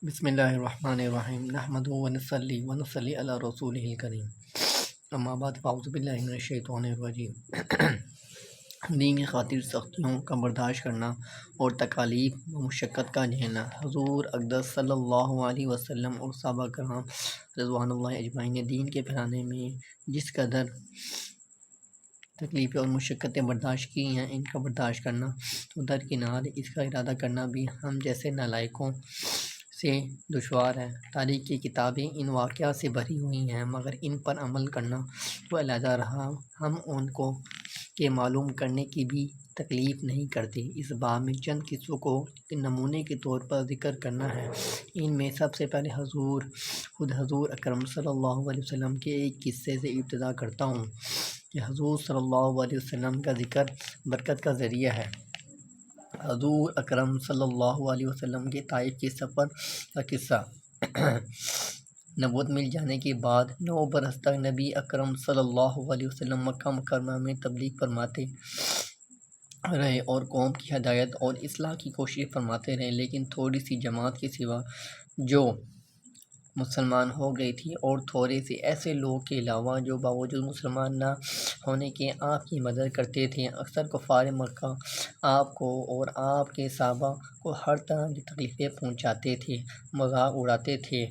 بسم اللہ الرحمن الرحیم نحمدہ ونصلی علی رسولہ الکریم اما بعد فاعوذ باللہ من الشیطان الرجیم دین کی خاطر سختیوں کا برداشت کرنا اور تکالیف و مشقت کا جھیلنا حضور اقدس صلی اللہ علیہ وسلم اور صحابہ کرام رضوان اللہ اجمعین نے دین کے پھیلانے میں جس قدر تکلیفیں اور مشقتیں برداشت کی ہیں، ان کا برداشت کرنا تو درکنار اس کا ارادہ کرنا بھی ہم جیسے نالائقوں سے دشوار ہے۔ تاریخ کی کتابیں ان واقعات سے بھری ہوئی ہیں، مگر ان پر عمل کرنا تو علیحدہ رہا۔ ہم ان کو کے معلوم کرنے کی بھی تکلیف نہیں کرتے۔ اس باب میں چند قصوں کو نمونے کے طور پر ذکر کرنا ہے۔ ان میں سب سے پہلے خود حضور اکرم صلی اللہ علیہ وسلم کے ایک قصے سے ابتدا کرتا ہوں کہ حضور صلی اللہ علیہ وسلم کا ذکر برکت کا ذریعہ ہے۔ حضور اکرم صلی اللہ علیہ وسلم کے طائف کے سفر کا قصہ۔ نبوت مل جانے کے بعد 9 برس تک نبی اکرم صلی اللہ علیہ وسلم مکہ مکرمہ میں تبلیغ فرماتے رہے اور قوم کی ہدایت اور اصلاح کی کوشش فرماتے رہے، لیکن تھوڑی سی جماعت کے سوا جو مسلمان ہو گئی تھی اور تھوڑے سے ایسے لوگ کے علاوہ جو باوجود مسلمان نہ ہونے کے آپ کی مدد کرتے تھے، اکثر کفار مکہ آپ کو اور آپ کے صحابہ کو ہر طرح کی تکلیفیں پہنچاتے تھے، مذاق اڑاتے تھے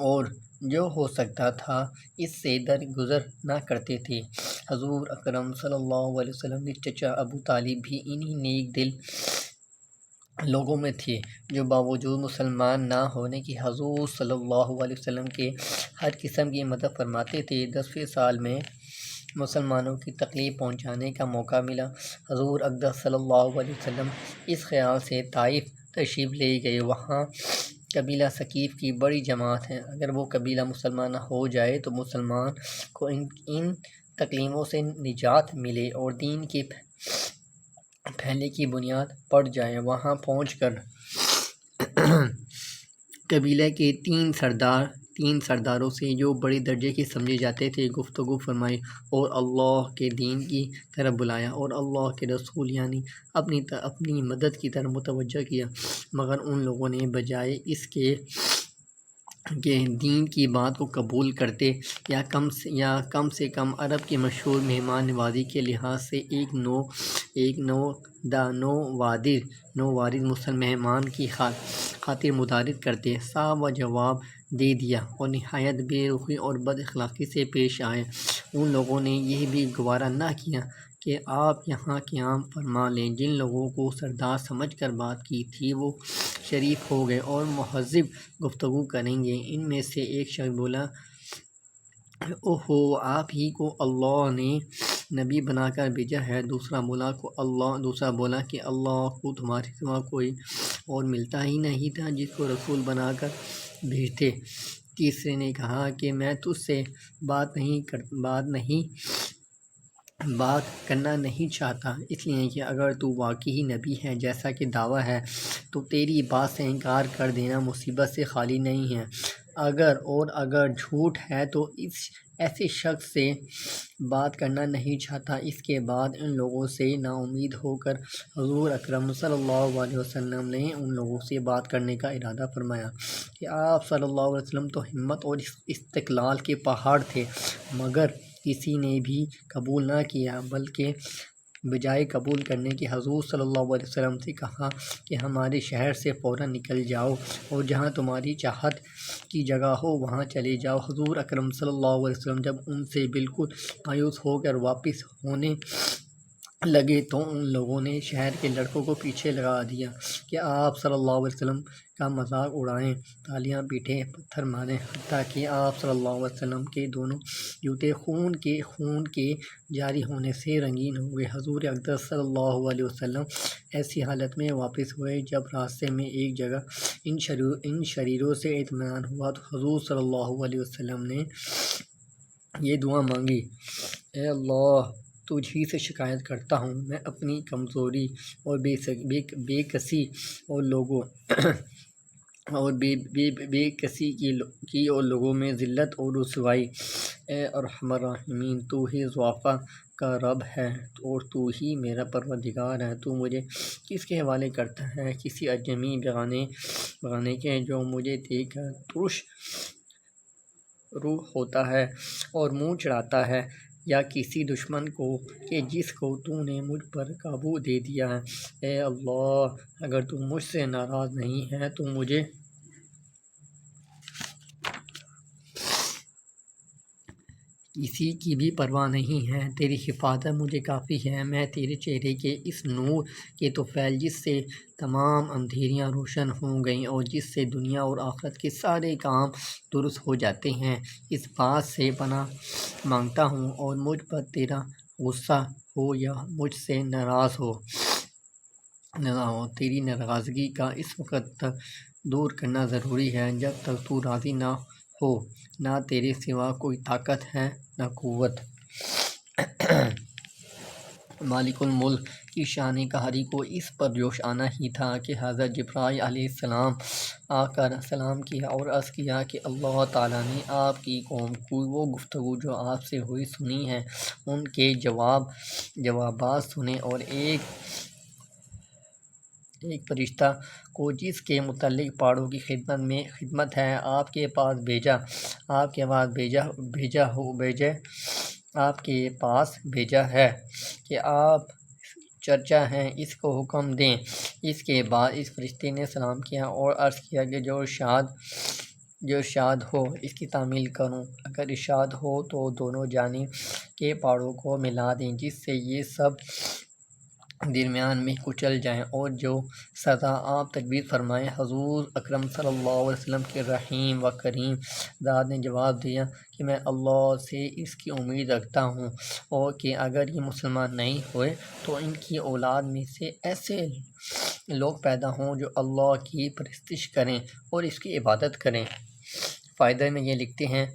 اور جو ہو سکتا تھا اس سے درگزر نہ کرتے تھے۔ حضور اکرم صلی اللہ علیہ وسلم کے چچا ابو طالب بھی انہی نیک دل لوگوں میں تھے جو باوجود مسلمان نہ ہونے کی حضور صلی اللہ علیہ وسلم کے ہر قسم کی مدد فرماتے تھے۔ 10ویں سال میں مسلمانوں کی تکلیف پہنچانے کا موقع ملا۔ حضور اقدس صلی اللہ علیہ وسلم اس خیال سے طائف تشریف لے گئے، وہاں قبیلہ ثقیف کی بڑی جماعت ہے، اگر وہ قبیلہ مسلمان ہو جائے تو مسلمان کو ان تکلیفوں سے نجات ملے اور دین کے پھیلنے کی بنیاد پڑ جائے۔ وہاں پہنچ کر قبیلے کے تین سرداروں سے جو بڑے درجے کے سمجھے جاتے تھے گفتگو فرمائی اور اللہ کے دین کی طرف بلایا اور اللہ کے رسول یعنی اپنی مدد کی طرف متوجہ کیا، مگر ان لوگوں نے بجائے اس کے کہ دین کی بات کو قبول کرتے یا کم سے کم عرب کی مشہور مہمان نوازی کے لحاظ سے ایک نووادر مسلم مہمان کی خاطر مدارت کرتے، صاف و جواب دے دیا اور نہایت بے رخی اور بد اخلاقی سے پیش آئے۔ ان لوگوں نے یہ بھی گوارا نہ کیا کہ آپ یہاں قیام فرما لیں۔ جن لوگوں کو سردار سمجھ کر بات کی تھی وہ شریف ہو گئے اور مہذب گفتگو کریں گے۔ ان میں سے ایک شخص بولا، اوہو، آپ ہی کو اللہ نے نبی بنا کر بھیجا ہے۔ دوسرا بولا کہ اللہ کو تمہارے سوا کوئی اور ملتا ہی نہیں تھا جس کو رسول بنا کر بھیجتے۔ تیسرے نے کہا کہ میں تجھ سے بات کرنا نہیں چاہتا، اس لیے کہ اگر تو واقعی نبی ہے جیسا کہ دعویٰ ہے تو تیری بات سے انکار کر دینا مصیبت سے خالی نہیں ہے، اگر جھوٹ ہے تو ایسے شخص سے بات کرنا نہیں چاہتا۔ اس کے بعد ان لوگوں سے نا امید ہو کر حضور اکرم صلی اللہ علیہ وسلم نے ان لوگوں سے بات کرنے کا ارادہ فرمایا کہ آپ صلی اللہ علیہ وسلم تو ہمت اور استقلال کے پہاڑ تھے، مگر کسی نے بھی قبول نہ کیا، بلکہ بجائے قبول کرنے کے حضور صلی اللہ علیہ وسلم سے کہا کہ ہمارے شہر سے فوراً نکل جاؤ اور جہاں تمہاری چاہت کی جگہ ہو وہاں چلے جاؤ۔ حضور اکرم صلی اللہ علیہ وسلم جب ان سے بالکل مایوس ہو کر واپس ہونے لگے تو ان لوگوں نے شہر کے لڑکوں کو پیچھے لگا دیا کہ آپ صلی اللہ علیہ وسلم کا مذاق اڑائیں، تالیاں پیٹیں، پتھر ماریں، حتیٰ کہ آپ صلی اللہ علیہ وسلم کے دونوں جوتے خون کے جاری ہونے سے رنگین ہو گئے۔ حضور اقدس صلی اللہ علیہ وسلم ایسی حالت میں واپس ہوئے جب راستے میں ایک جگہ ان شریروں سے اطمینان ہوا تو حضور صلی اللہ علیہ وسلم نے یہ دعا مانگی، اے اللہ، تجھ ہی سے شکایت کرتا ہوں، میں اپنی کمزوری اور بے کسی اور لوگوں میں ذلت اور رسوائی، اے ارحم الراحمین، تو ہی ضعفاء کا رب ہے اور تو ہی میرا پروردگار ہے۔ تو مجھے کس کے حوالے کرتا ہے؟ کسی اجمی بغانے کے جو مجھے دیکھ کر ترش روح ہوتا ہے اور منہ چڑھاتا ہے، یا کسی دشمن کو کہ جس کو تو نے مجھ پر قابو دے دیا ہے۔ اے اللہ، اگر تو مجھ سے ناراض نہیں ہے تو مجھے کسی کی بھی پرواہ نہیں ہے، تیری حفاظت مجھے کافی ہے۔ میں تیرے چہرے کے اس نور کے طفیل جس سے تمام اندھیریاں روشن ہو گئیں اور جس سے دنیا اور آخرت کے سارے کام درست ہو جاتے ہیں، اس بات سے پناہ مانگتا ہوں اور مجھ پر تیرا غصہ ہو یا مجھ سے ناراض ہو تیری ناراضگی کا اس وقت تک دور کرنا ضروری ہے جب تک تو راضی نہ ہو۔ نہ تیرے سوا کوئی طاقت ہے نہ قوت۔ مالک الملک کی شان قہری کو اس پر جوش آنا ہی تھا کہ حضرت جبرائیل علیہ السلام آ کر سلام کیا اور عرض کیا کہ اللہ تعالیٰ نے آپ کی قوم کو وہ گفتگو جو آپ سے ہوئی سنی ہے، ان کے جوابات سنے اور ایک فرشتہ کو جس کے متعلق پہاڑوں کی خدمت ہے آپ کے پاس بھیجا ہے کہ آپ چرچا ہیں، اس کو حکم دیں۔ اس کے بعد اس فرشتے نے سلام کیا اور عرض کیا کہ جو ارشاد ہو اس کی تعمیل کروں۔ اگر ارشاد ہو تو دونوں جانب کے پہاڑوں کو ملا دیں جس سے یہ سب درمیان میں کچل جائیں، اور جو سزا آپ تجویز فرمائیں۔ حضور اکرم صلی اللہ علیہ وسلم کے رحیم و کریم ذات نے جواب دیا کہ میں اللہ سے اس کی امید رکھتا ہوں اور کہ اگر یہ مسلمان نہیں ہوئے تو ان کی اولاد میں سے ایسے لوگ پیدا ہوں جو اللہ کی پرستش کریں اور اس کی عبادت کریں۔ فائدہ میں یہ لکھتے ہیں،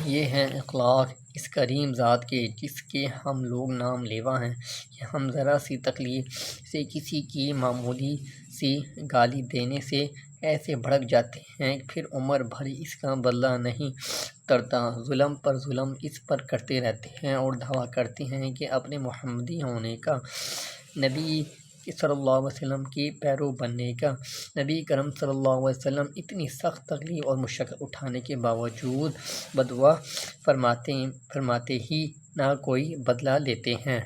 یہ ہیں اخلاق اس کریم ذات کے جس کے ہم لوگ نام لیوا ہیں کہ ہم ذرا سی تکلیف سے کسی کی معمولی سی گالی دینے سے ایسے بھڑک جاتے ہیں، پھر عمر بھر اس کا بدلہ نہیں اترتا، ظلم پر ظلم اس پر کرتے رہتے ہیں اور دعویٰ کرتے ہیں کہ اپنے محمدی ہونے کا، نبی صلی اللہ علیہ وسلم کی پیرو بننے کا۔ نبی کرم صلی اللہ علیہ وسلم اتنی سخت تکلیف اور مشقت اٹھانے کے باوجود بددعا فرماتے ہی نہ کوئی بدلہ لیتے ہیں۔